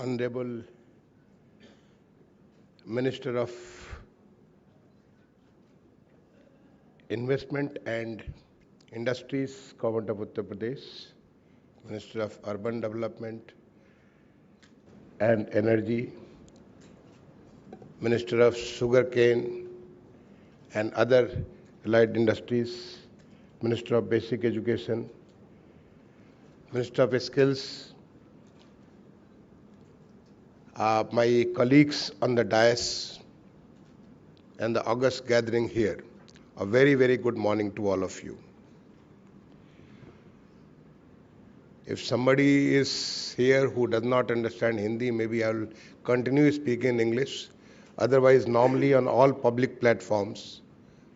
Honorable Minister of Investment and Industries, Government of Uttar Pradesh, Minister of Urban Development and Energy, Minister of Sugarcane and other allied industries, Minister of Basic Education, Minister of Skills, my colleagues on the dais and the august gathering here, a very, very good morning to all of you. If somebody is here who does not understand Hindi, maybe I will continue speaking in English. Otherwise, normally on all public platforms,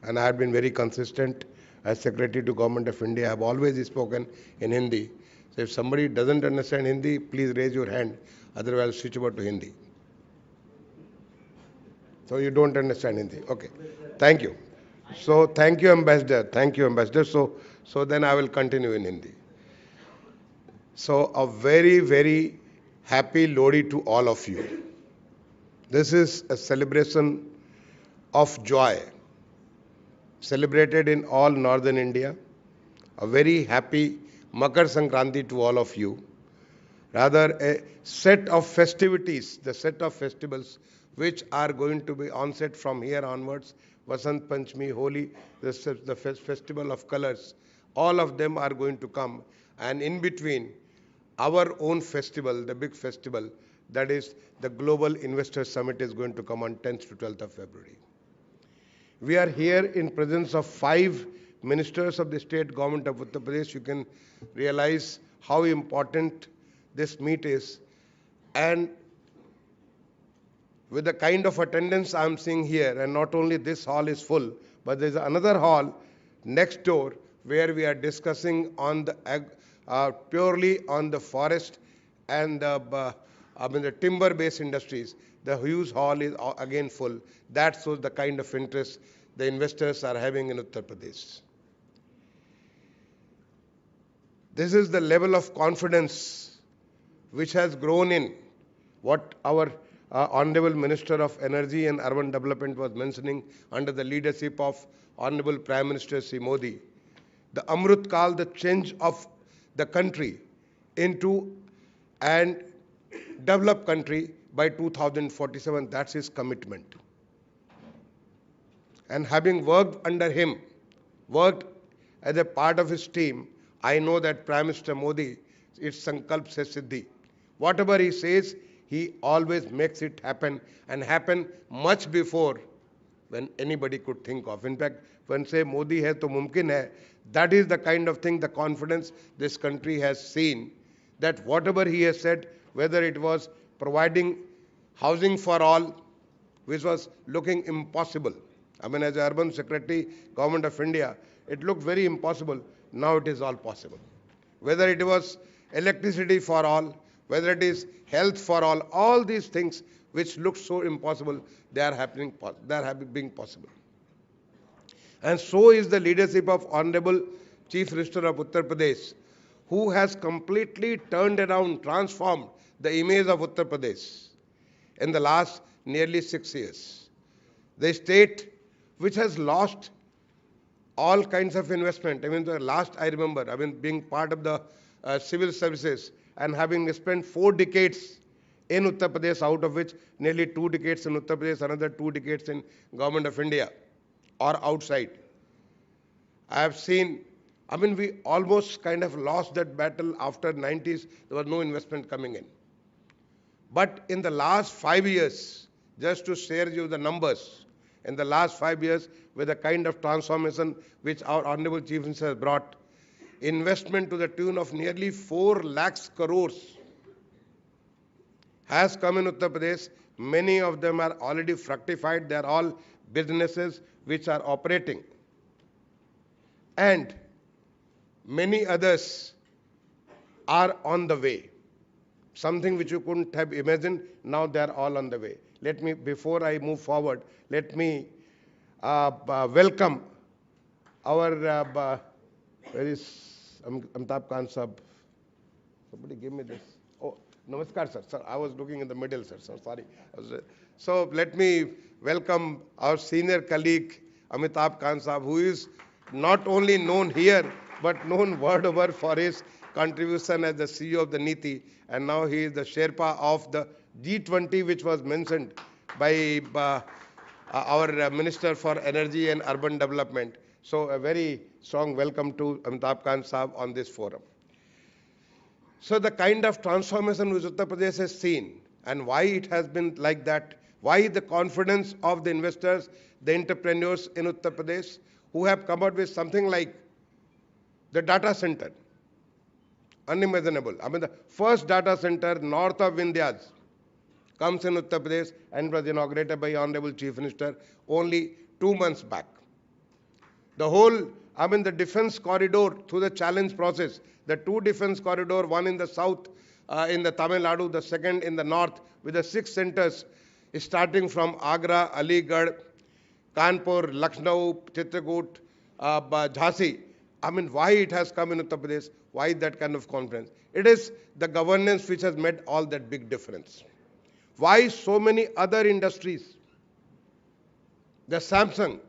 and I have been very consistent as Secretary to Government of India, I have always spoken in Hindi. So if somebody doesn't understand Hindi, please raise your hand. Otherwise, I'll switch over to Hindi. So you don't understand Hindi. Okay. Thank you. So thank you, Ambassador. Thank you, Ambassador. So then I will continue in Hindi. So a very, very happy Lodi to all of you. This is a celebration of joy, celebrated in all northern India. A very happy Makar Sankranti to all of you. Rather, a set of festivities, the set of festivals which are going to be onset from here onwards, Vasant Panchami, Holi, the festival of colors, all of them are going to come. And in between, our own festival, the big festival, that is the Global Investor Summit is going to come on 10th to 12th of February. We are here in presence of 5 ministers of the state government of Uttar Pradesh. You can realize how important this meet is. And with the kind of attendance I am seeing here, and not only this hall is full, but there is another hall next door where we are discussing on the purely on the forest and the timber-based industries. The huge hall is again full. That shows the kind of interest the investors are having in Uttar Pradesh. This is the level of confidence which has grown in what our Honorable Minister of Energy and Urban Development was mentioning under the leadership of Honorable Prime Minister Sri Modi. The Amrit Kal, the change of the country into and developed country by 2047, that's his commitment. And having worked under him, worked as a part of his team, I know that Prime Minister Modi, it's Sankalp Se Siddhi. Whatever he says, he always makes it happen, and happen much before when anybody could think of. In fact, when say Modi hai to mumkin hai, that is the kind of thing, the confidence this country has seen, that whatever he has said, whether it was providing housing for all, which was looking impossible. I mean, as Urban Secretary, Government of India, it looked very impossible. Now it is all possible. Whether it was electricity for all, whether it is health for all these things which look so impossible, they are happening, being possible. And so is the leadership of Honorable Chief Minister of Uttar Pradesh, who has completely turned around, transformed the image of Uttar Pradesh in the last nearly 6 years. The state which has lost all kinds of investment. I mean, the last I remember, being part of the civil services and having spent 4 decades in Uttar Pradesh, out of which nearly 2 decades in Uttar Pradesh, another 2 decades in Government of India or outside. I have seen, we almost kind of lost that battle after 90s. There was no investment coming in. But in the last 5 years, just to share you the numbers, in the last 5 years, with the kind of transformation which our Honorable Chief Minister has brought, investment to the tune of nearly 4 lakhs crores has come in Uttar Pradesh. Many of them are already fructified. They are all businesses which are operating. And many others are on the way. Something which you couldn't have imagined, now they are all on the way. Let me, before I move forward, let me welcome our, where is Amitabh Khan Sahab? Somebody give me this. Oh, Namaskar, sir. Sir, I was looking in the middle, sir. So sorry. So let me welcome our senior colleague, Amitabh Khan Saab, who is not only known here, but known world over for his contribution as the CEO of the NITI, and now he is the Sherpa of the G20, which was mentioned by our Minister for Energy and Urban Development. So a very strong welcome to Amitabh Khan Saab on this forum. So the kind of transformation which Uttar Pradesh has seen and why it has been like that, why the confidence of the investors, the entrepreneurs in Uttar Pradesh who have come out with something like the data center, unimaginable. I mean, the first data center north of Vindhyas comes in Uttar Pradesh and was inaugurated by Honorable Chief Minister only 2 months back. The whole, the defense corridor through the challenge process, the 2 defense corridor, one in the south, in the Tamil Nadu, the second in the north, with the 6 centers starting from Agra, Aligarh, Kanpur, Lucknow, Chitrakoot, Jhansi. Why it has come in Uttar Pradesh? Why that kind of confidence? It is the governance which has made all that big difference. Why so many other industries? The Samsung,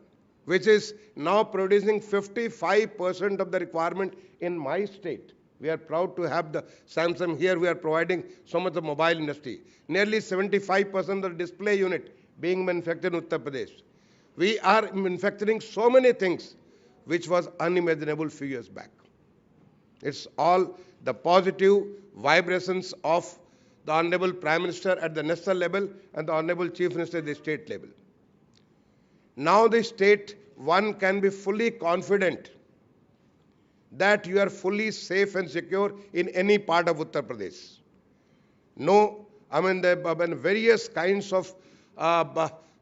which is now producing 55% of the requirement in my state. We are proud to have the Samsung here. We are providing so much of mobile industry. Nearly 75% of the display unit being manufactured in Uttar Pradesh. We are manufacturing so many things which was unimaginable few years back. It's all the positive vibrations of the Honorable Prime Minister at the national level and the Honorable Chief Minister at the state level. Now the state, one can be fully confident that you are fully safe and secure in any part of Uttar Pradesh. No, the various kinds of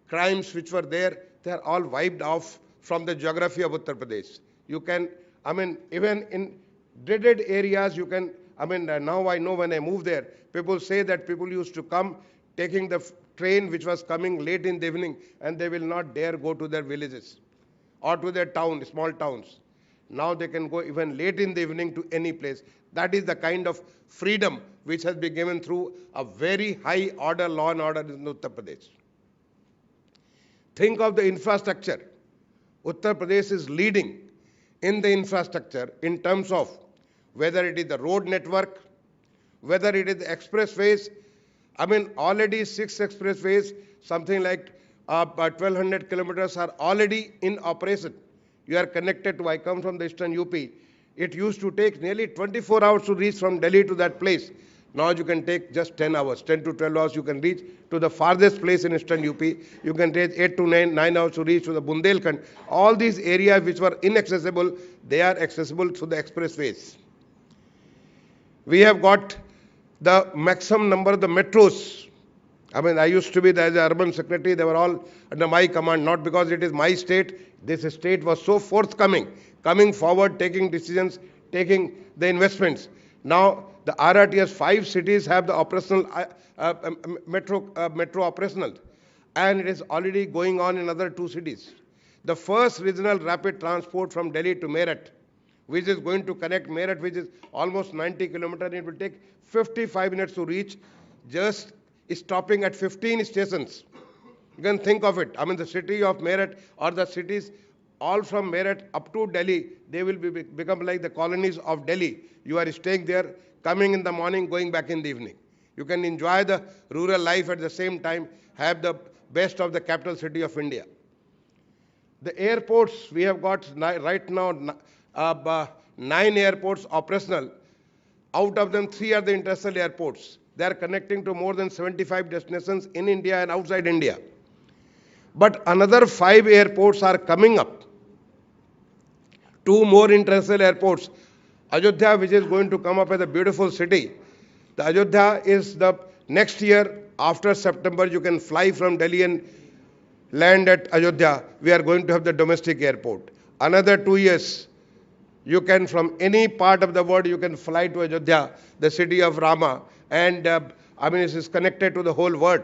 crimes which were there, they are all wiped off from the geography of Uttar Pradesh. You can, even in dreaded areas, you can, now I know when I move there, people say that people used to come taking the train which was coming late in the evening and they will not dare go to their villages or to their town, small towns. Now they can go even late in the evening to any place. That is the kind of freedom which has been given through a very high order, law and order in Uttar Pradesh. Think of the infrastructure. Uttar Pradesh is leading in the infrastructure in terms of whether it is the road network, whether it is the expressways. Already 6 expressways, something like 1,200 kilometers are already in operation. You are connected to, I come from the eastern UP. It used to take nearly 24 hours to reach from Delhi to that place. Now you can take just 10 hours, 10 to 12 hours you can reach to the farthest place in eastern UP. You can take 8 to 9 hours to reach to the Bundelkhand. All these areas which were inaccessible, they are accessible through the expressways. We have got the maximum number of the metros. I used to be as the urban secretary, they were all under my command, not because it is my state. This state was so forthcoming, coming forward, taking decisions, taking the investments. Now, the RRTS 5 cities have the operational, metro operational, and it is already going on in other 2 cities. The first regional rapid transport from Delhi to Meerut, which is going to connect Meerut, which is almost 90 kilometers, it will take 55 minutes to reach, just stopping at 15 stations. You can think of it. The city of Meerut or the cities all from Meerut up to Delhi, they will become like the colonies of Delhi. You are staying there, coming in the morning, going back in the evening. You can enjoy the rural life at the same time, have the best of the capital city of India. The airports, we have got right now 9 airports operational. Out of them, 3 are the international airports. They are connecting to more than 75 destinations in India and outside India. But another 5 airports are coming up. 2 more international airports. Ayodhya, which is going to come up as a beautiful city. The Ayodhya is the next year, after September, you can fly from Delhi and land at Ayodhya. We are going to have the domestic airport. Another 2 years, you can, from any part of the world, you can fly to Ayodhya, the city of Rama. And it is connected to the whole world.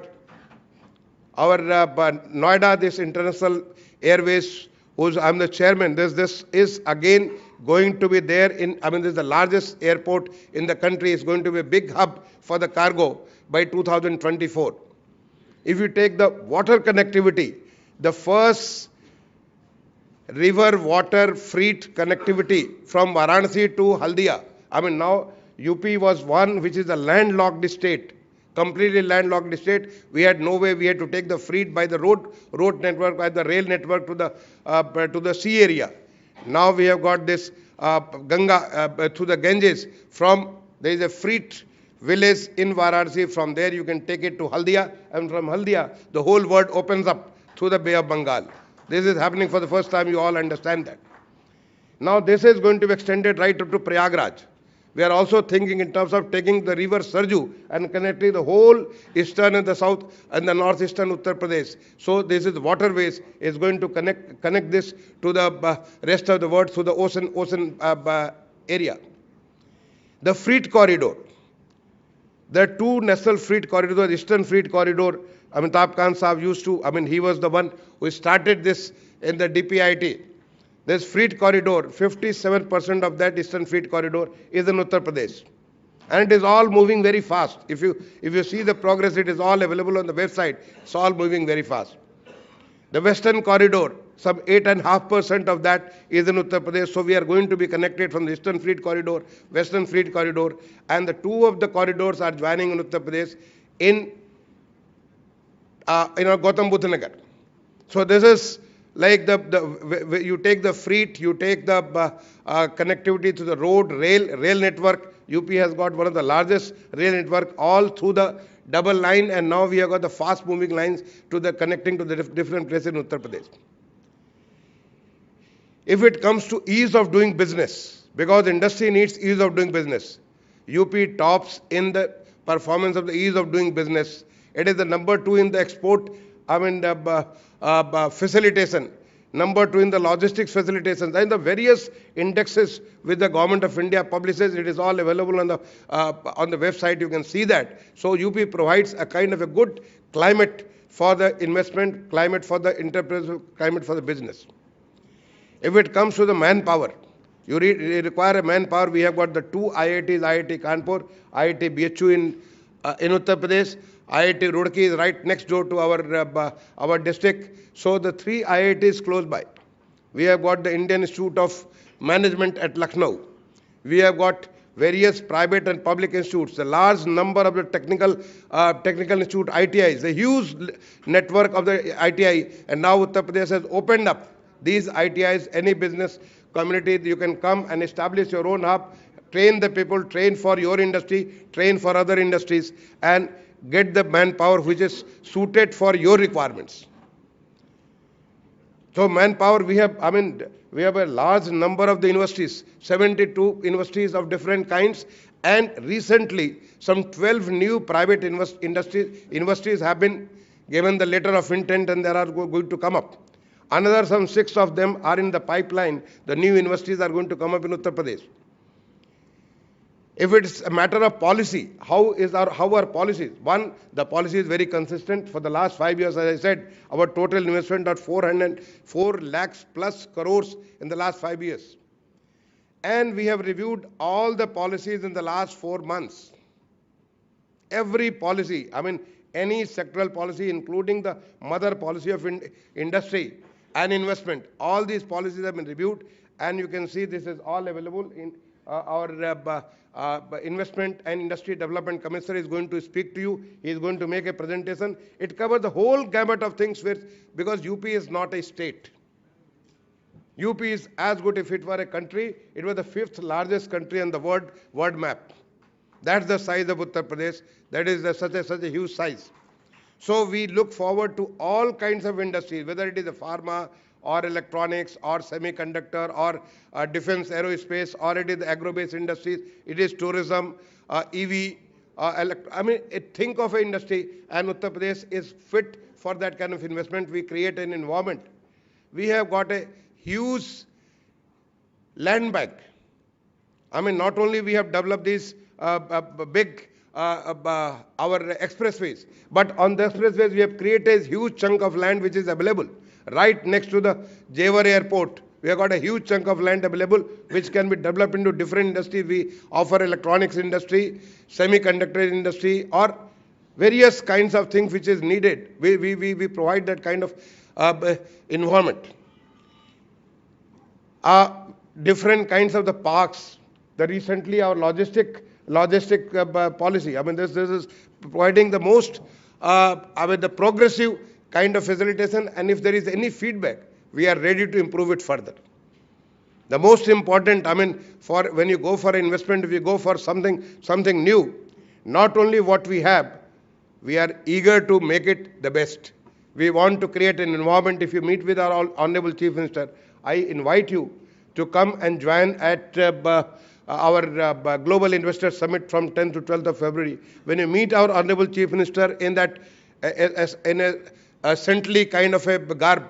Our Noida, this international airways, whose I'm the chairman, this is again going to be there in, this is the largest airport in the country. It's going to be a big hub for the cargo by 2024. If you take the water connectivity, the first river water freight connectivity from Varanasi to Haldia. Now UP was one which is a landlocked state, completely landlocked state. We had no way. We had to take the freight by the road network, by the rail network to the sea area. Now we have got this Ganga through the Ganges. There is a freight village in Varanasi. From there you can take it to Haldia, and from Haldia the whole world opens up through the Bay of Bengal. This is happening for the first time. You all understand that. Now this is going to be extended right up to Prayagraj. We are also thinking in terms of taking the river Sarju and connecting the whole eastern and the south and the northeastern Uttar Pradesh. So this is waterways is going to connect this to the rest of the world through the ocean area. The freight corridor. There are two national freight corridors, the Eastern Freight Corridor. Amitabh Khan Saab used to, he was the one who started this in the DPIT. This freight corridor, 57% of that Eastern Freight Corridor is in Uttar Pradesh. And it is all moving very fast. If you see the progress, it is all available on the website. It's all moving very fast. The Western Corridor, some 8.5% of that is in Uttar Pradesh. So we are going to be connected from the Eastern Freight Corridor, Western Freight Corridor, and the two of the corridors are joining in Uttar Pradesh in Gautam Buddha Nagar. So this is like you take the freight, you take the connectivity to the road, rail network. UP has got one of the largest rail network all through the double line, and now we have got the fast moving lines to the connecting to the different places in Uttar Pradesh. If it comes to ease of doing business, because industry needs ease of doing business, UP tops in the performance of the ease of doing business. It is the number 2 in the export, facilitation, number 2 in the logistics facilitation, and the various indexes which the government of India publishes. It is all available on the website. You can see that. So UP provides a kind of a good climate for the investment, climate for the enterprise, climate for the business. If it comes to the manpower, you require a manpower. We have got the 2 IITs, IIT Kanpur, IIT BHU in Uttar Pradesh. IIT Roorkee is right next door to our district. So the 3 IITs close by. We have got the Indian Institute of Management at Lucknow. We have got various private and public institutes, a large number of the technical institute, ITIs, a huge network of the ITI, and now Uttar Pradesh has opened up these ITIs. Any business community, you can come and establish your own hub, train the people, train for your industry, train for other industries, and get the manpower which is suited for your requirements. So manpower, we have a large number of the universities, 72 universities of different kinds, and recently some 12 new private universities have been given the letter of intent, and there are going to come up. Another some 6 of them are in the pipeline. The new universities are going to come up in Uttar Pradesh. If it's a matter of policy, how are policies? One, the policy is very consistent. For the last 5 years, as I said, our total investment of 404 lakhs plus crores in the last 5 years. And we have reviewed all the policies in the last 4 months. Every policy, any sectoral policy, including the mother policy of industry and investment, all these policies have been reviewed, and you can see this is all available in our Investment and Industry Development Commissioner is going to speak to you. He is going to make a presentation. It covers the whole gamut of things because UP is not a state. UP is as good if it were a country. It was the 5th largest country on the world map. That's the size of Uttar Pradesh. That is such a huge size. So we look forward to all kinds of industries, whether it is a pharma, or electronics, or semiconductor, or defense aerospace, or it is the agro-based industries, it is tourism, EV, think of an industry, and Uttar Pradesh is fit for that kind of investment. We create an environment. We have got a huge land bank. Not only we have developed these big our expressways, but on the expressways we have created a huge chunk of land which is available right next to the Jewar Airport, We have got a huge chunk of land available which can be developed into different industries. We offer electronics industry, semiconductor industry, or various kinds of things which is needed. We provide that kind of environment. Different kinds of the parks. The recently our logistic policy. I mean, this is providing the most, the progressive kind of facilitation. And if there is any feedback, we are ready to improve it further. The most important, I mean, for when you go for investment, if you go for something new, not only what we have, we are eager to make it the best. We want to create an environment. If you meet with our Honorable Chief Minister, I invite you to come and join at our Global Investor Summit from 10th to 12th of February. When you meet our Honorable Chief Minister in that in a saintly kind of a garb,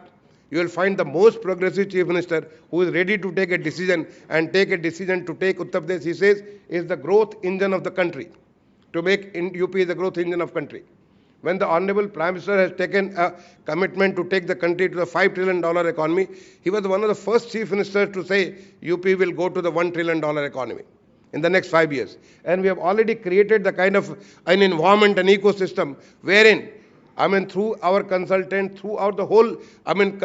you will find the most progressive Chief Minister who is ready to take a decision and take a decision to take Uttar Pradesh, he says, is the growth engine of the country. To make UP the growth engine of country. When the Honorable Prime Minister has taken a commitment to take the country to the $5 trillion economy, he was one of the first Chief Ministers to say UP will go to the $1 trillion economy in the next 5 years. And we have already created the kind of an environment, an ecosystem, wherein, I mean, through our consultant, throughout the whole, I mean,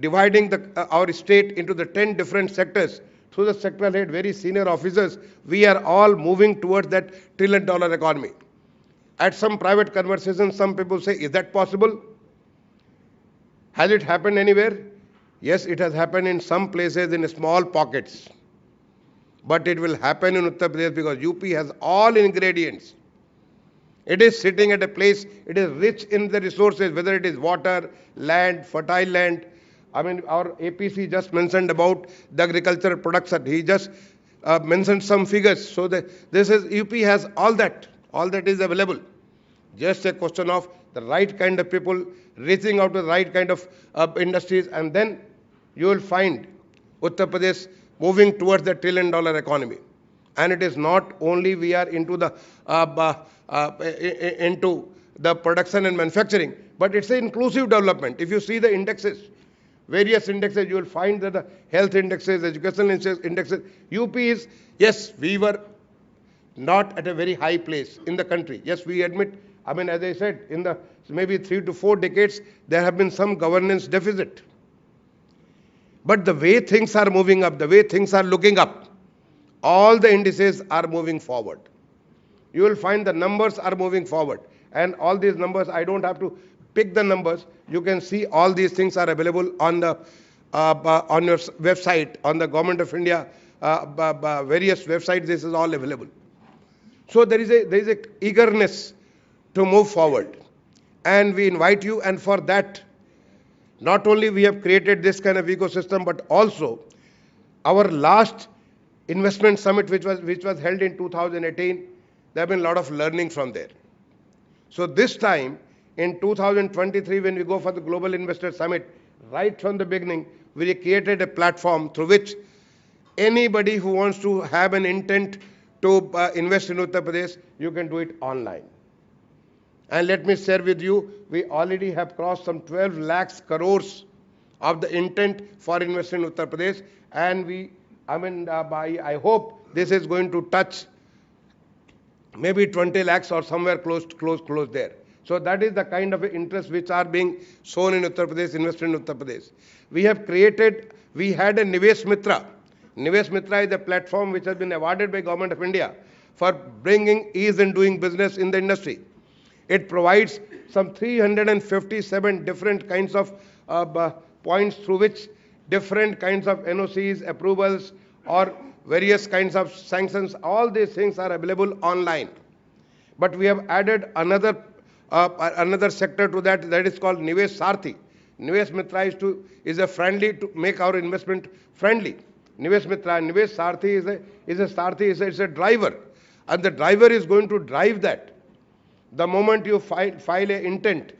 dividing our state into the 10 different sectors, through the sectoral head, very senior officers, we are all moving towards that $1 trillion economy. At some private conversations, some people say, is that possible? Has it happened anywhere? Yes, it has happened in some places in small pockets. But it will happen in Uttar Pradesh because UP has all ingredients. It is sitting at a place, it is rich in the resources, whether it is water, land, fertile land. I mean, our APC just mentioned about the agricultural production. He just mentioned some figures. So this is, UP has all that is available. Just a question of the right kind of people reaching out to the right kind of industries, and then you will find Uttar Pradesh moving towards the $1 trillion economy. And it is not only we are into the production and manufacturing, but it's an inclusive development. If you see the indexes, various indexes, you will find that the health indexes, educational indexes, UP is, yes, we were not at a very high place in the country. Yes, we admit, I mean, as I said, in the maybe 3 to 4 decades, there have been some governance deficit. But the way things are moving up, the way things are looking up, all the indices are moving forward. You will find the numbers are moving forward. And all these numbers, I don't have to pick the numbers. You can see all these things are available on the on your website, on the Government of India, various websites. This is all available. So there is a eagerness to move forward, and we invite you. And for that, not only we have created this kind of ecosystem, but also our last investment summit, which was held in 2018. There have been a lot of learning from there. So this time, in 2023, when we go for the Global Investor Summit, right from the beginning, we created a platform through which anybody who wants to have an intent to invest in Uttar Pradesh, you can do it online. And let me share with you, we already have crossed some 12 lakhs crores of the intent for investing in Uttar Pradesh. And I hope this is going to touch maybe 20 lakhs or somewhere close there. So that is the kind of interest which are being shown in Uttar Pradesh, invested in Uttar Pradesh. We had a Nivesh Mitra. Nivesh Mitra is a platform which has been awarded by Government of India for bringing ease in doing business in the industry. It provides some 357 different kinds of points through which different kinds of NOCs, approvals, or various kinds of sanctions, all these things are available online. But we have added another sector to that is called Nivesh Sarthi. Nivesh Mitra is a friendly to make our investment friendly. Nivesh Mitra, Nivesh Sarthi is a driver, and the driver is going to drive that. The moment you file a intent,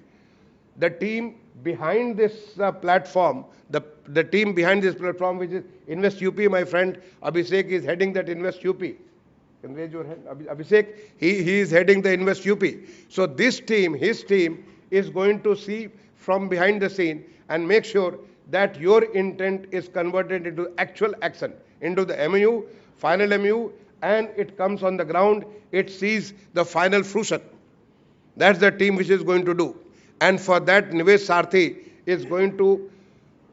the team behind this platform, the team behind this platform, which is Invest UP, my friend Abhishek is heading that Invest UP. Can raise your hand, Abhishek. He is heading the Invest UP. So this team, his team, is going to see from behind the scene and make sure that your intent is converted into actual action, into the MOU, final MOU, and it comes on the ground, it sees the final fruition. That's the team which is going to do. And for that, Nivesh Sarthi is going to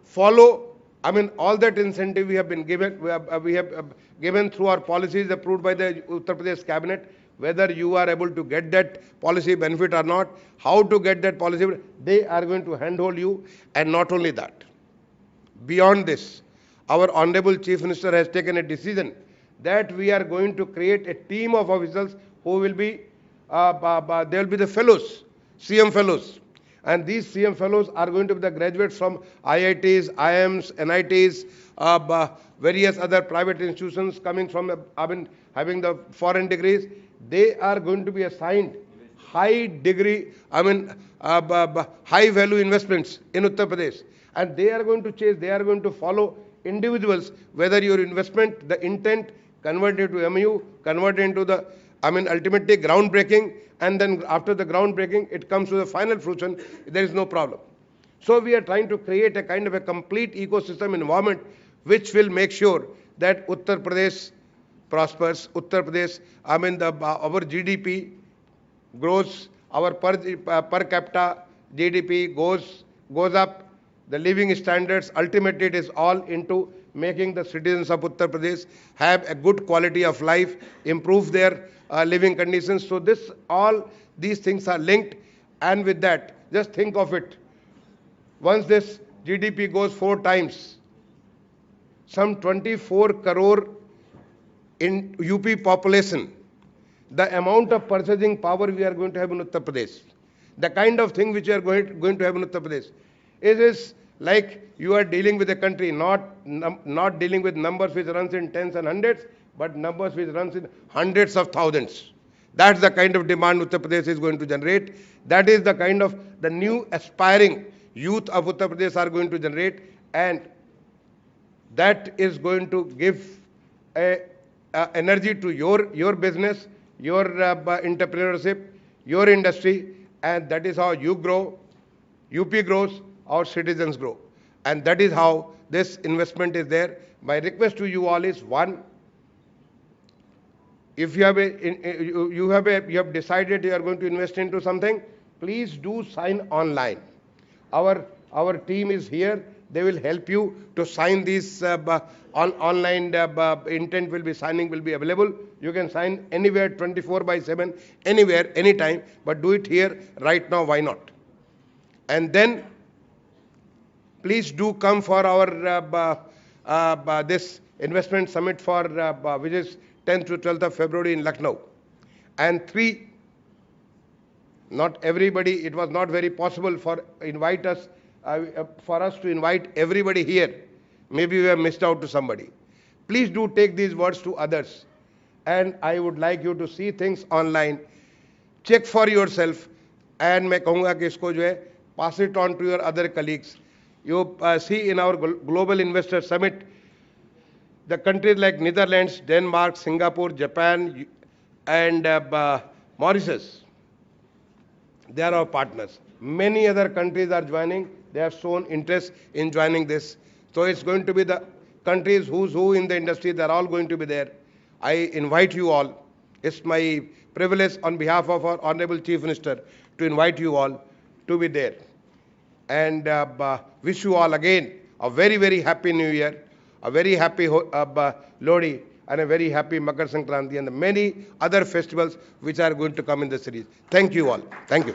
follow, I mean, all that incentive we have been given, we have given through our policies approved by the Uttar Pradesh cabinet, whether you are able to get that policy benefit or not, how to get that policy, they are going to handhold you. And not only that, beyond this, our Honorable Chief Minister has taken a decision that we are going to create a team of officials who will be, they will be the fellows, CM fellows. And these CM fellows are going to be the graduates from IITs, IIMs, NITs, various other private institutions coming from, having the foreign degrees. They are going to be assigned high degree, high value investments in Uttar Pradesh. And they are going to chase, they are going to follow individuals, whether your investment, the intent, converted into MOU, converted into the, ultimately groundbreaking, and then after the groundbreaking, it comes to the final fruition, there is no problem. So we are trying to create a kind of a complete ecosystem environment which will make sure that Uttar Pradesh prospers, Uttar Pradesh, our GDP grows, our per capita GDP goes up, the living standards, ultimately it is all into making the citizens of Uttar Pradesh have a good quality of life, improve their living conditions. So all these things are linked, and with that, just think of it. Once this GDP goes 4 times, some 24 crore in UP population, the amount of purchasing power we are going to have in Uttar Pradesh, the kind of thing which we are going to have in Uttar Pradesh, it is like you are dealing with a country, not dealing with numbers which runs in tens and hundreds, but numbers which runs in hundreds of thousands. That's the kind of demand Uttar Pradesh is going to generate. That is the kind of the new aspiring youth of Uttar Pradesh are going to generate, and that is going to give energy to your business, your entrepreneurship, your industry, and that is how you grow, UP grows, our citizens grow. And that is how this investment is there. My request to you all is, one, if you have decided you are going to invest into something, please do sign online. Our team is here. They will help you to sign these online. Intent will be signing will be available. You can sign anywhere, 24/7, anywhere, anytime. But do it here right now. Why not? And then please do come for our this investment summit for which is 10th to 12th of February in Lucknow. And 3, not everybody, it was not very possible for us to invite everybody here. Maybe we have missed out to somebody. Please do take these words to others. And I would like you to see things online. Check for yourself. And मैं कहूँगा कि इसको जो है, pass it on to your other colleagues. You see in our Global Investor Summit, the countries like Netherlands, Denmark, Singapore, Japan, and Mauritius, they are our partners. Many other countries are joining. They have shown interest in joining this. So it's going to be the countries who's who in the industry. They're all going to be there. I invite you all. It's my privilege on behalf of our Honorable Chief Minister to invite you all to be there. And wish you all again a very, very happy New Year, a very happy Lodi, and a very happy Makar Sankranti, and the many other festivals which are going to come in the series. Thank you all. Thank you.